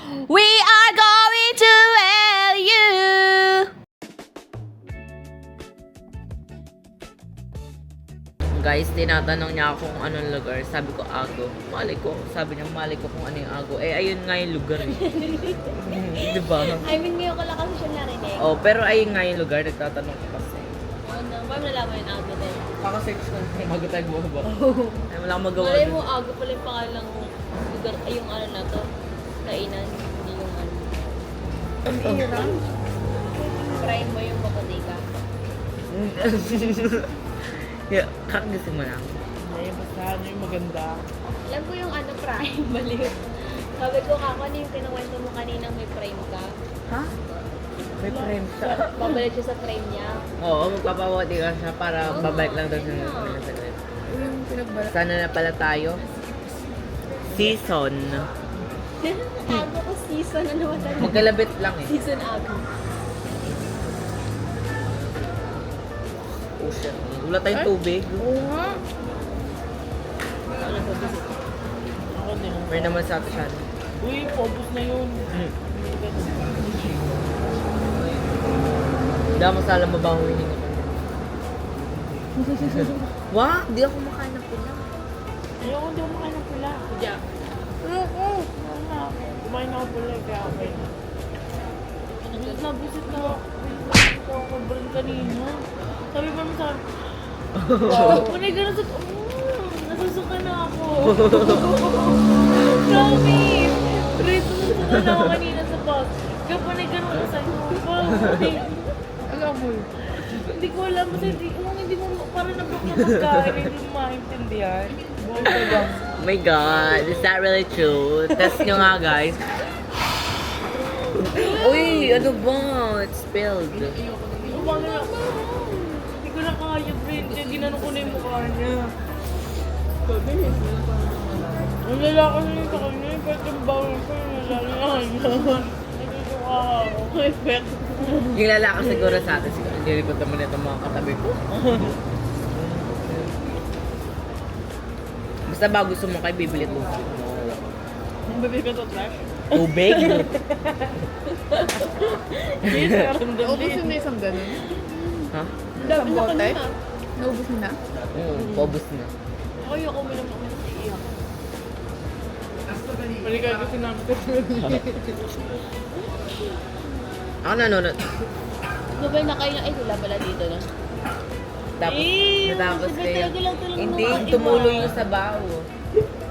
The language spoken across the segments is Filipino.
We are going to LU. Guys, tinatanong niya ako kung anong lugar. Sabi ko, Ago. Malay ko. Sabi niya, malay ko kung ano yung Ago. Eh, ayun nga yung lugar eh. Diba? I mean, ngayon ko lang kasi siya narinig. Oh, pero ayun nga yung lugar. Nagtatanong ko kasi. Ano, paano nalaman yung Ago din? Kaka-sex ko. Bago tayo bumaba. Ay, wala akong magawa. Malay mo, Ago pala yung pangalang lugar, ay yung ano na to, kainan, hindi yung ano. Ang hirap. Prime mo yung papatika. Yeah, kakagising mo na. Ay, basta ano yung maganda. Alam ko yung ano, prime, baliw. Sabi ko nga, ano yung kinuwento mo kaninang may prime ka? Ha? May friend siya. Babalik siya sa frame niya. Oo, magpapawati ka siya para babalik lang daw siya Oo. ng saglit. Yung pinagbala. Sana na pala tayo. Season. Ago ko season, ano ba tayo? Magkalabit lang eh. Season Ago. Ocean. Wala tayong tubig. Oo nga. Ano ba gusto? Ako din. May naman sa atin siya. Uy, focus na yun. Dama sala mabang hininga ko. Wah, di ako makain ng pula. Ayoko, hindi ako makain ng pula. Kudya. Ayoko. Wala na ako. Kumain ako pula, kaya okay na. Bisit na ako. Bisit ako brand kanina. Sabi pa mo sa akin, punay gano'n sa... nasusuka na ako. Promise! Rito nasusuka na ako kanina sa bus. Kaya punay gano'n ako sa alam mo yun. Hindi ko alam kasi hindi mo parang nabok na pagkain, hindi mo maintindihan. Buhay ka lang. Oh my God, is that really true? Test nyo nga, guys. Uy, ano ba? It's spilled. Paano na ako? Hindi ko na kaya, friend. Kaya ginano ko na yung mukha niya. Ang lalaki na yung sa kanya. Ba't yung bawal ko yung lalaki na? Hindi ko ako. Effect. Yung lalaki siguro sa atin, siguro hindi ripot naman itong mga katabi ko. Basta bago sumakay, bibili tubig. Ang bibig ka to, Trash? Tubig? Yes, meron doon Naubos din. mo na isang ganun? Ha? Isang bote? Naubos mo na? Oo, paubos na. Ayoko mo naman ako iiyak. Maligay ko sinakit. Ako nanonood. Sabay na kayo na, ay wala pala dito na. Tapos, Eh, natapos sabi kayo. talaga lang tulong Hindi, mga iba. tumulo yung sabaw.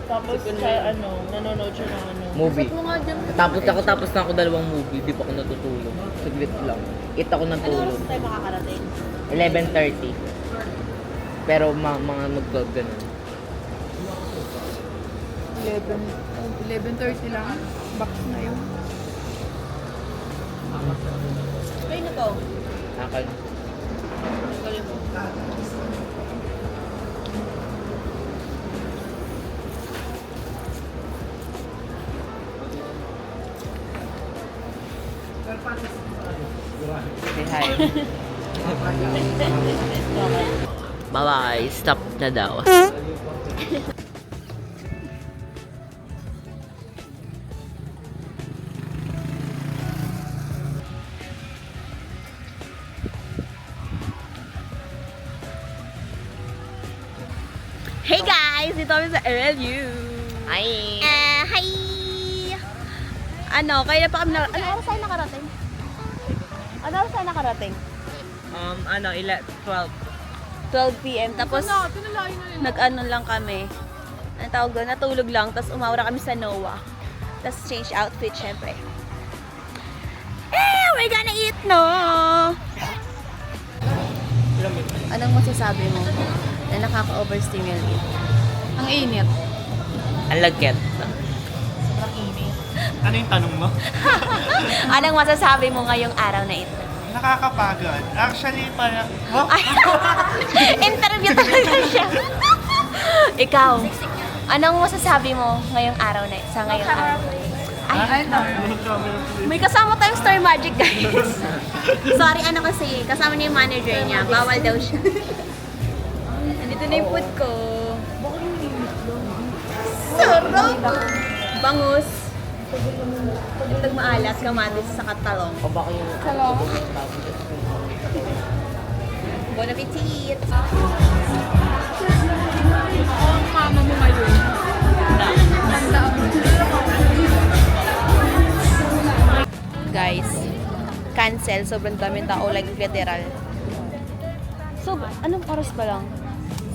Tapos sa nanonood siya ng ano. Movie. Mo nga dyan. Tapos na ako dalawang movie, di pa ako natutulog. Saglit lang. It ako Ano natulog. oras tayo makakarating? 11:30. Pero mga mag-12 ganun. 11:30 lang. Box na yun. Kayo na to. Nakal. Galing mo. Say hi. Bye-bye. Stop na daw. Hey guys! Dito kami sa RLU. Hi! Hi! Ano, kaya pa kami na... Ano oras tayo nakarating? Ano oras tayo nakarating? 12. 12 p.m. Tapos, nag-ano lang kami. Ano tawag doon? Natulog lang. Tapos umawra kami sa NOAA. Tapos change outfit, syempre. We're gonna eat, no? Anong masasabi mo na nakaka-overstimulate? Ang init. Ang lagkit. Ano yung tanong mo? Anong masasabi mo ngayong araw na ito? Nakakapagod. Actually, parang... Oh, Ay, interview talaga siya. Ikaw, anong masasabi mo ngayong araw na sa ngayong araw? Ay, may kasama tayong Star Magic, guys. Sorry, ano kasi, kasama niya yung manager niya. Bawal daw siya. Nandito na yung food ko. Sarap! Bangus. Itag maalas, kamatis sa katalong. O baka yung... Salong. Bon appetit! Ang mama mo ngayon. Guys, cancel. Sobrang daming tao, like literal. So, anong oras pa lang?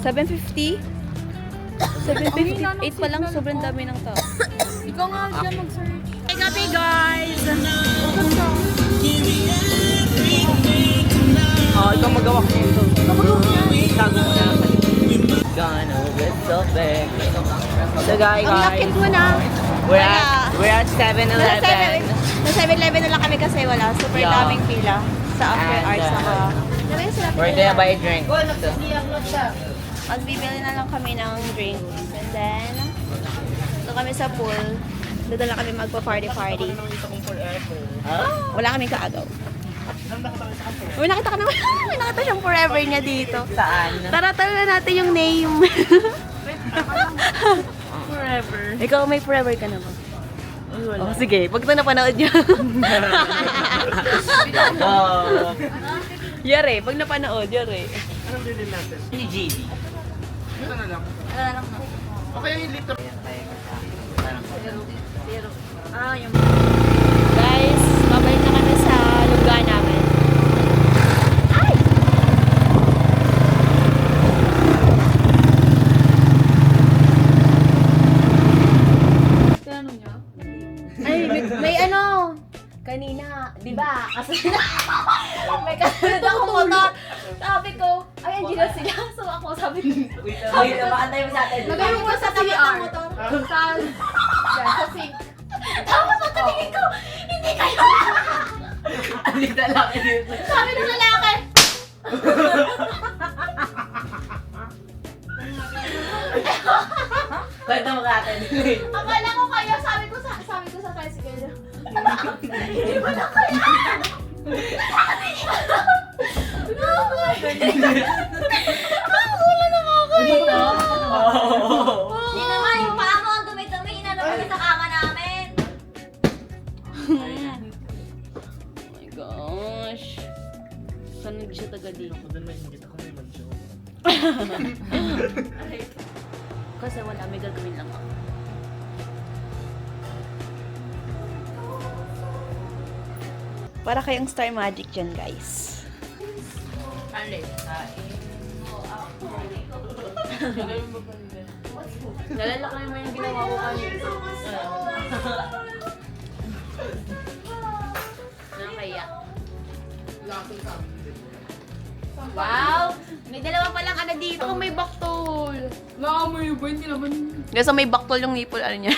7:50? 7:58 pa lang, sobrang dami ng tao. Ikaw nga dyan mag-search. Hey, gabi guys! Ikaw magawa ko dito. Itago mo na lang sa likod. Gonna with so big. So guys, Ang lakit mo na! we're at 7-Eleven. Sa 7-Eleven na lang kami kasi wala. Super Yeah. daming pila sa after And, hours na ka. We're gonna buy a drink. Magbibili na lang kami ng drinks. And then, doon kami sa pool. Doon lang kami magpa-party-party. Wala kaming kaagaw. May nakita ka naman. May nakita siyang forever niya dito. Saan? Tara na natin yung name. Forever. Ikaw may forever ka naman. Oh, sige, pag ito napanood niya. Oh. Yari, pag napanood, yari. Anong bilhin natin? Ni JD. Ito na lang. Okay, yung liter. Guys, babalik na kami sa lugar namin. Ay! Tinanong niya? Ay, may ano, kanina, di ba? Kasi may kasunod ako motor. Sabi ko, ay, andyan na sila. So ako, sabi ko, Wait, makantay mo sa atin. Nagano mo sa CR. Sa, yan, sa sink. tapos pagkatingin ko, hindi kayo. Alit na lang dito. Sabi ng lalaki, Kwento mo ka atin. akala ko kayo, sabi ko sa tricycle. Hindi ba na kaya? Ang ulo na ako dito. Hindi naman, yung paa mo ang dumi-dumi, inano kami sa kama namin. Oh my gosh. Saan siya taga dito? Kita ko may mag-joke. Kasi wala, may gagawin lang ako. Para kayong Star Magic dyan, guys. Alit. Nalalaki mo yung ginawa ko kanina. Nakakaya. Wow! May dalawa palang ano dito. Ako may baktol. Naamoy ba? Hindi naman. Kasi may baktol yung nipple, ano niya.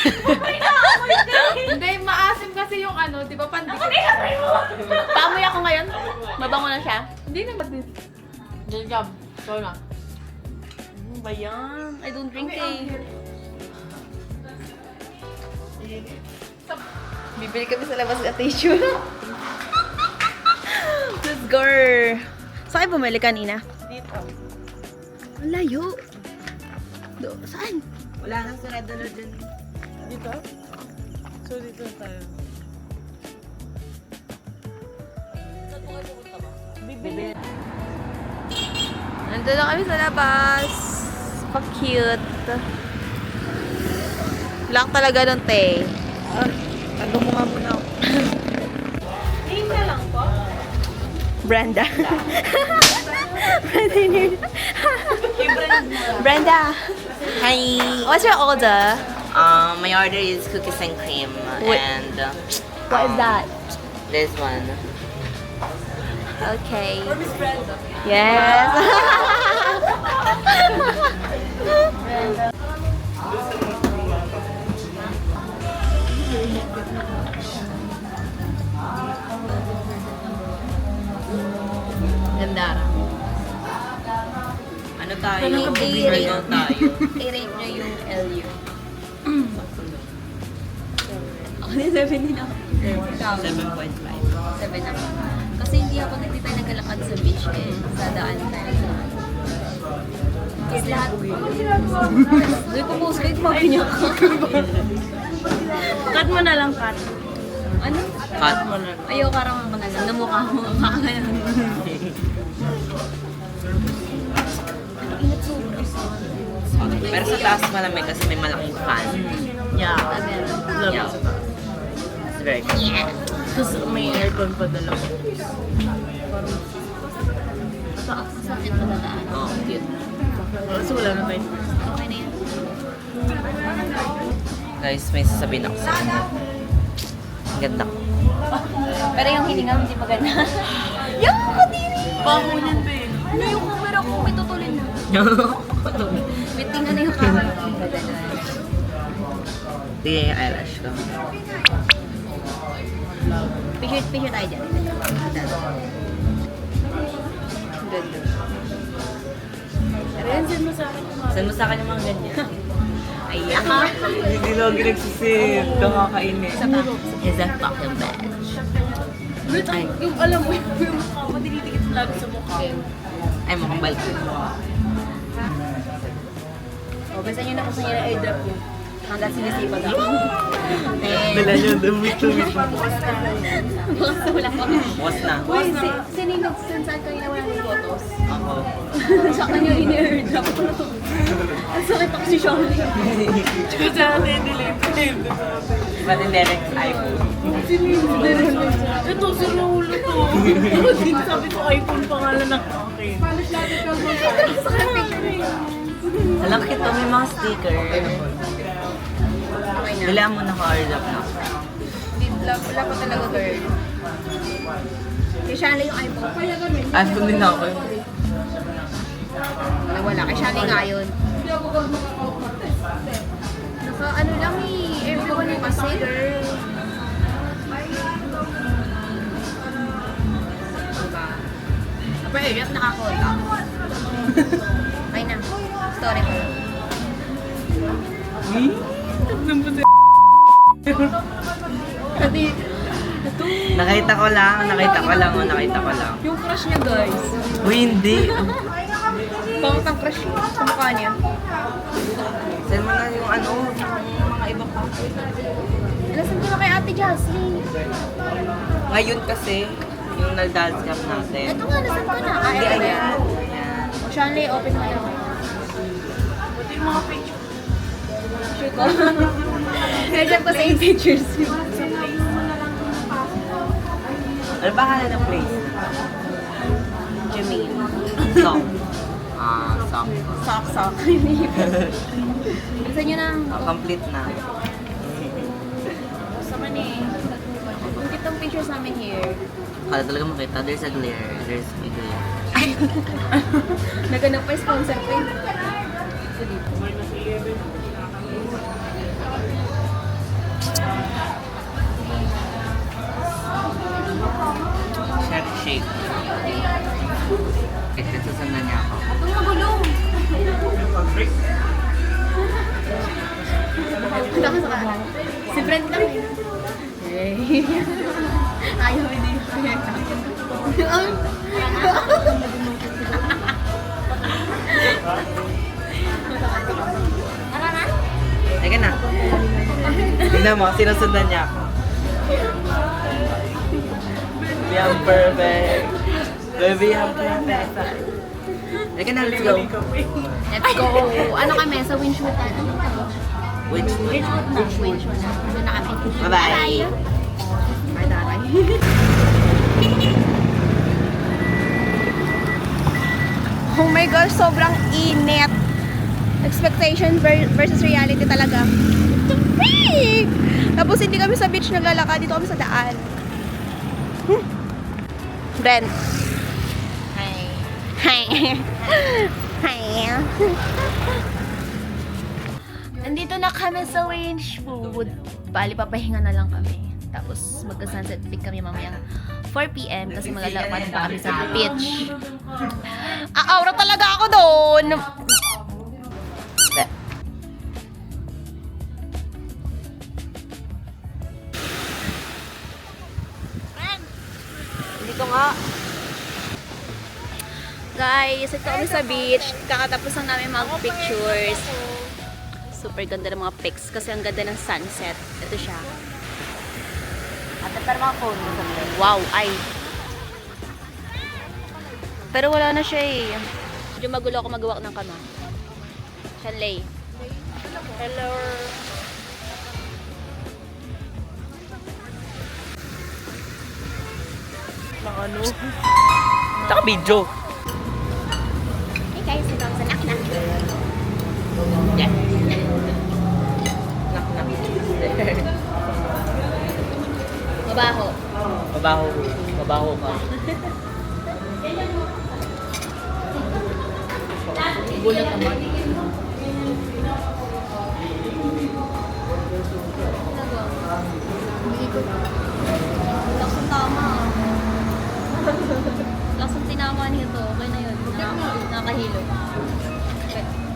Hindi, maasim kasi yung ano, di ba pandikit? Paamoy ako ngayon. Mabango na siya. Hindi naman din. Diyan jam. Ikaw na. Ano ba yan? I don't drink eh. Bibili kami sa labas ng tissue. Let's go! Saan kayo bumili kanina? Dito. Ang layo. Saan? Wala nang sarado na dyan. Dito? So, dito na tayo. Bibili. Nandun na kami sa labas. Pa-cute. Lock talaga nun, te. Tando mo nga muna ako. Brenda. Brenda. Hi! What's your order? My order is cookies and cream. Wait. And What is that? this one. Okay. Yes. Ganda. Ano tayo? I-rate. Burnout tayo. I-rate nyo yung LU. Ako din 7 din ako. 7.5. 7 ako. Kasi hindi tayo naglalakad sa beach eh. Sa daan tayo. Kiss lahat. Hindi ko post ko, mapinya ka. Cut mo na lang, cut. Ano? Cut. Ayaw karang ako na lang. Namukha mo. Makakaya. Pero sa taas malamig kasi may malaking fan. Yeah. Love Yeah. it. It's very good. Tapos may aircon pa dalawa. Sakit pa dadaan. Oh. Cute. Kasi wala na tayo. Okay na yan. Guys, may sasabihin ako sa inyo. Ang ganda ko. Pero yung hininga hindi maganda. Yung kadiri! Pangunin ba eh? Ano yung camera ko? May tutulin na. Biting ano yung camera ko? Tingnan yung eyelash ko. Picture tayo dyan. Ganda. Ren, send mo sa akin yung mga. Saan mo sa akin yung mga ganyan? Ayan. Hindi lagi nagsisit. Nakakainis. Is that fucking bad? Ay. Yung alam mo, yung mukha mo, dinitikit mo lagi sa mukha. Ay, mukhang balik. O, basta nyo na kung saan nyo na-airdrop yun. Hanggang sinisipag ako. Dala nyo, dumit-dumit. Bukas na wala pa. Bukas na. Uy, sino yung nag-send saan kanina wala ng photos? Ako. Sa kanya ini-airdrop ko. Ang sakit ako si Shawley. Kasi natin delete. Ba't hindi rin iPhone? Ito, si Rolo to. Din sabi ko, iPhone pangalan ng akin. Alam kita, may mga sticker. Dila mo na ka-airdrop na. Wala pa talaga, girl. Kay Shawley yung iPhone. iPhone din ako. Wala, kay Shawley nga yun. Naka ano lang eh, everyone yung kasi, girl. Diba? Pero yun, nakakontak. Okay na. Story ko. Kasi, Nakita ko lang. yung crush niya, guys. Uy, hindi. Bakit ang crush niya? Sa mukha niya. Send mo na yung ano, yung mga ibang pa. Alasan ko na kay Ate Jasmine. Ngayon kasi, yung nag-dance camp natin. Ito nga, nasan ko na. Hindi, Ito na. ayan. Ayan. O, Shawley, open mo lang. Pati yung mga picture. Picture ko. Nagsan ko sa 8 pictures. Ano ba kala ng place? Jermaine. Sock. Sock. Sok. Bilisan nyo na. Complete na. Gusto man eh. Ang kitang pictures namin here. Kala talaga makita, there's a glare. There's a glare. Naganap pa yung sponsor ko eh. Share shake. Kasi susundan niya ako. Ang magulong. Punta ka sa kanan. Si Brent lang eh. Hey. Ayaw hindi. Tara na. Teka na. Tingnan mo, sinusundan niya ako. Baby, I'm perfect. Baby, I'm perfect. Teka na, let's go. Let's go. Ano kami? Sa Winchwood-an. Which one? Winchwood na. Doon na kami. Bye-bye. Bye, daray. Oh my gosh, sobrang init. Expectation versus reality talaga. Hey! Tapos hindi kami sa beach naglalakad, dito kami sa daan. Brent. Hi. Hi. Hi. Nandito na kami sa Winchwood. Bali, papahinga na lang kami. Tapos magka-sunset pick kami mamayang 4 p.m. kasi maglalakad pa kami sa beach. Aura talaga ako doon! Dito nga. Guys, ito kami sa beach. Kakatapos lang namin mag-pictures. Super ganda ng mga pics kasi ang ganda ng sunset. Ito siya. Ate, pero mga phone mo sa Wow, ay. Pero wala na siya eh. Medyo magulo ako magawa ng kama. Shanley. Hello. Naka-video. Hey guys, ito ang sa knock-knock. Knock-knock. Mabaho. Mabaho. Mabaho ka. Gulat naman. Laksong tama. Laksong tinama nito. Okay na yun. Nakahilo.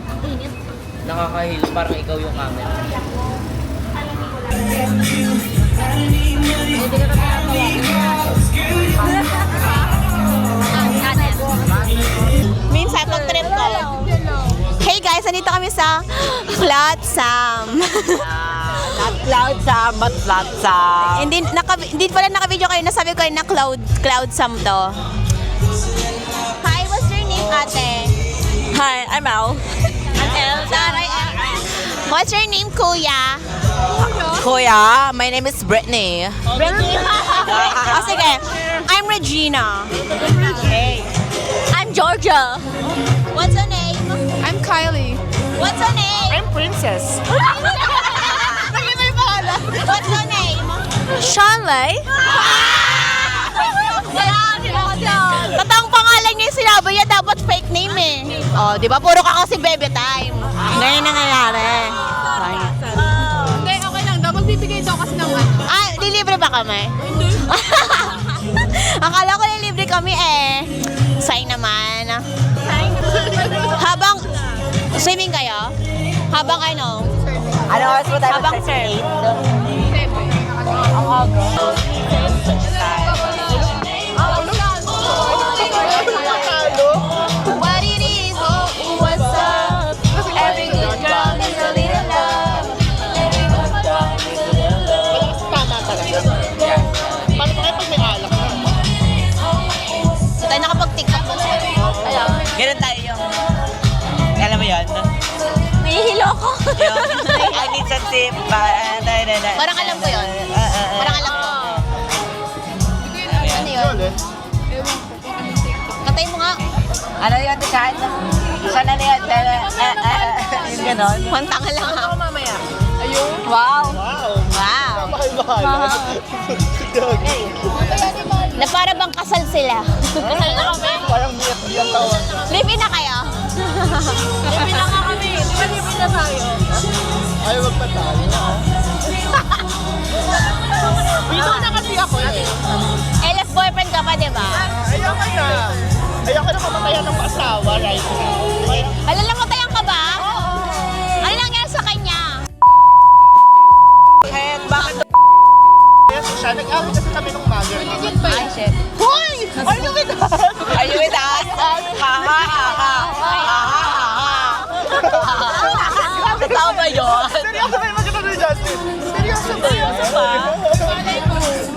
Ang init. Nakakahilo. Parang ikaw yung camera. Minsan, pag trip ko. Hey guys, nandito kami sa Cloud Sam. Not loud Sam, but flat Sam. Hindi pala naka-video kayo. Nasabi ko na Cloud Sam to. Hi, what's your name, ate? Hi, I'm Al. I'm Elsa. What's your name, kuya? Kuya, my name is Brittany. Oh, sige. I'm Regina. Hey. I'm Georgia. What's your name? I'm Kylie. What's your name? I'm Princess. What's your name? Shanley. Totoong pangalan niya yung sinabi niya, dapat fake name eh. Oh, di ba? Puro ka kasi baby time. Ngayon na nangyari. Hindi, okay lang daw. Magbibigay daw kasi ng ano. Ah, lilibre ba kami? Akala ko lilibre kami eh. Sign naman. Habang, swimming kayo? Habang ano? Ano oras mo tayo Habang mag-start? What it is, what's up? Every good girl needs a little love. Every good girl needs a little love. Tama talaga. Paano pa kayo pag may alak? So tayo nakapag-tiktok mo. Alam. Ganun tayo yung... Alam mo yun? Nahihilo ko. Yung, I need some sip. Parang alam ko yun. Parang alam ko. Ano yun? Katay mo nga. Ano yun, Tishan? Saan na yun? Yung ganon. Pantanga lang ha. Mamaya. Wow. Wow. Wow. Mahal-mahal. Na para bang kasal sila. Kasal na kami. Parang biyat-biyat tawag. Live-in na kayo. Libre na nga kami. Di ba libre na tayo? Ayaw magpatalo. Dito na kasi ako eh. LF boyfriend ka pa, di ba? Ayoko na. Ayoko na kamatayan ng asawa right now. Alalamatayan ka ba? Ano nangyari sa kanya? Head, bakit? Yes, siya. Nag-awit kasi kami nung mother. Ay, shit. Hoy! Are you with us? Are you with us? Grabe tao ba yun? Seryoso ba yung magkita ni Justin? Seryoso ba yun?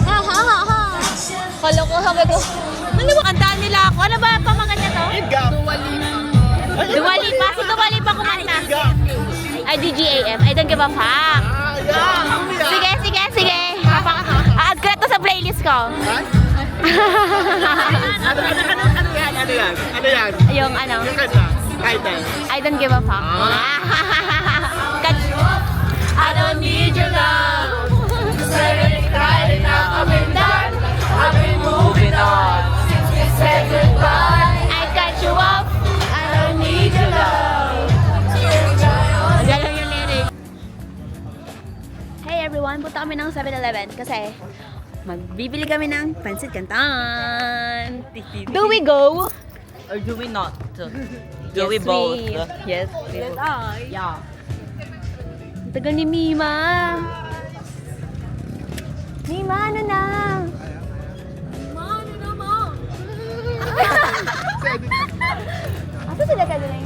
Ha, ha, ha, ha. Kala ko, sabi ko, ano ba, kantaan nila ako? Ano ba pamagat na to? Igap. Dua Lipa. Si Dua Lipa kumanta. Ay, DGAF. I don't give a fuck. Sige, sige, sige. Add ko na to sa playlist ko. Ano yan? Ano yan? Yung ano, Yung kanta. Title. I don't give a fuck. I don't need your love. I've been moving on. Say goodbye. I cut you off. I don't need your love. Galang yung lyric. Hey everyone, punta kami ng 7-Eleven kasi magbibili kami ng pansit canton. Do we go? Or do we not? Do we both? Yes, we both. Yeah. Ang tagal ni Mima. Mima, ano na? Saan sila galing?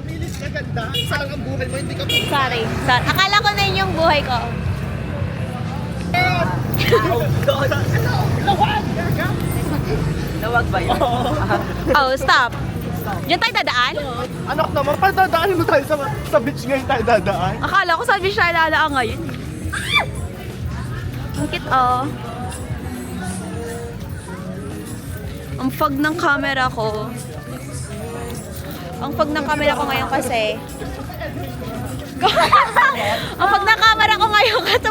Lumilis ka ganda. Sayang ang buhay mo, hindi ka pa. Sorry. Akala ko na yun yung buhay ko. Lawag ba yun? Oh, stop. Diyan tayo dadaan? Anak naman, padadaanin mo tayo sa beach ngayon tayo dadaan. Akala ko sabi siya dadaan ngayon. Ang cute, oh. Ang fog ng camera ko. Ang fog ng camera ko ngayon kasi. Ang fog ng camera ko ngayon kasi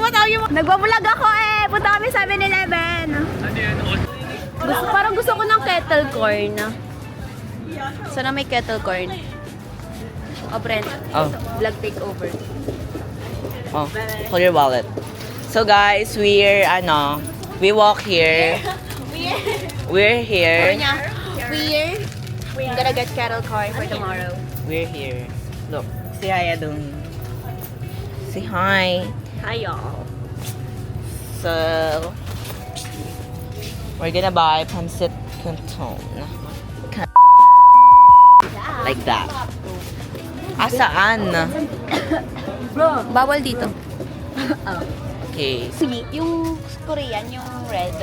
nagbablog ako eh. Punta kami 7-Eleven. Parang gusto ko ng kettle corn. Sana may kettle corn. O, Brent. Oh. Vlog takeover. Oh, hold your wallet. So guys, we walk here. We're here. We're gonna get kettle corn for tomorrow. We're here. Look, si Aya dun. Say hi. Hi, y'all. So, we're gonna buy pancit canton. Like that. Asaan? Bawal dito. Okay. Yung Korean, yung red.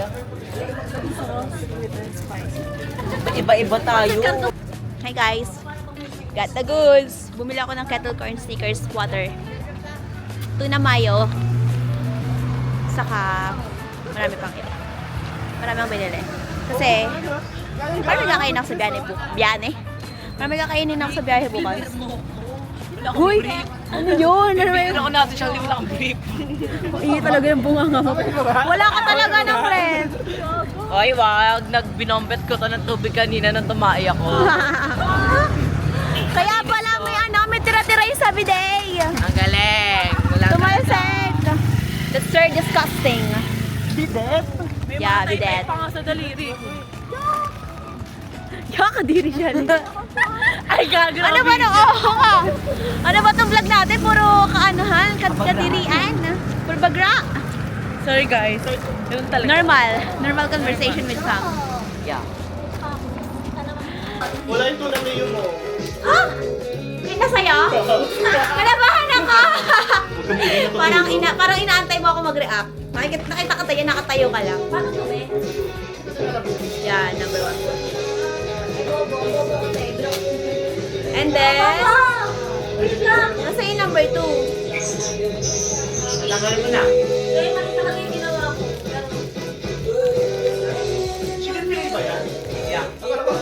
Iba-iba tayo. Hi guys. Got the goods. Bumili ako ng kettle corn, Snickers, water. Tuna mayo. Saka marami pang iba. Marami ang binili. Kasi parang magkakain ako sa biyane. Parang magkakainin ako sa biyahe bukas. Uy! Ano yun? Ano ba yun? Ako natin siya, wala akong brief. Iyi talaga yung bunga mo. Wala ka talaga ng friend. Ay, wag. Nagbinombet ko to ng tubig kanina nang tumai ako. Kaya pala may tira-tira yung sabi day. Ang galing. Wala Tumalsek. That's very disgusting. Bidet. Yeah, bidet. Pa nga sa daliri. Kadiri siya. Ay, gagrabe. Ano ba no? Oo nga. Ano ba itong vlog natin? Puro kaanuhan, kadirian. Puro bagra. Sorry guys. Yun talaga. Normal conversation with Sam. Yeah. Wala yung tunang niyo mo. Ah! Hindi sa'yo? Kalabahan ako! parang inaantay mo ako mag-react. Nakita ka tayo, nakatayo ka lang. Paano to, eh? Yan, number 1. And then, nasa yung number 2. Tanggalin mo na. Kaya mali talaga yung ginawa ko. Chicken fillet ba yan? Yeah.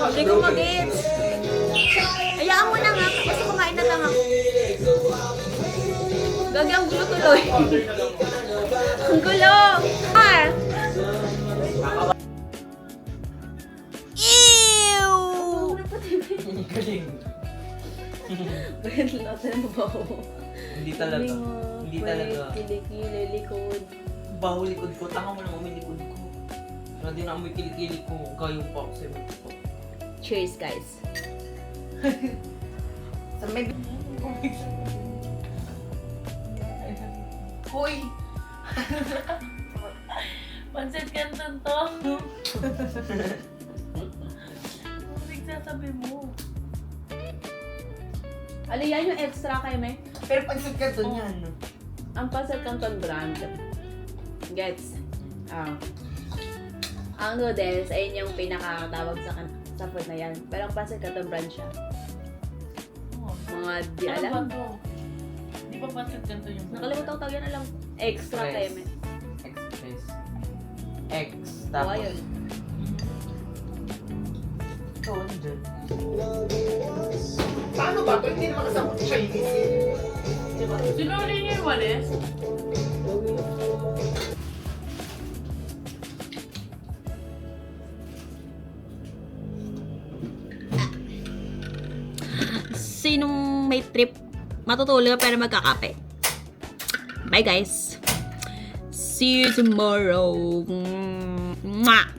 Hindi ko mag-gets. Hayaan mo na nga, basta kumain na lang ako. Gagi, ang gulo tuloy. Ang gulo! Ah! Ew! Galing. Hindi talaga. Hindi talaga. Kilikili, likod. Baho likod ko. Tanga mo lang amoy likod ko. Wala din amoy kilikili ko. Gayo pa ako sa'yo. Cheers, guys. Sa may... Hoy! Pansit canton to. Ano nagsasabi mo? Ano yan yung extra kay May? Pero pansip ka doon yan. Ang Pancit Canton brand. Gets? Ang noodles, ayun yung pinakatawag sa food na yan. Pero ang Pancit Canton brand siya. Mga di Ano ba alam. to? Di ba pansit canton yung Nakalimutan ko tawag yan alam. Extra Express. kay May. Express. X. Oo, Tapos. ayun. Ito, ano dyan? Paano ba ito? Hindi naman kasama sa Chinese eh. Sinuli niyo yung walis? Sinong may trip, matutulog pero magkakape. Bye guys. See you tomorrow. Mwah!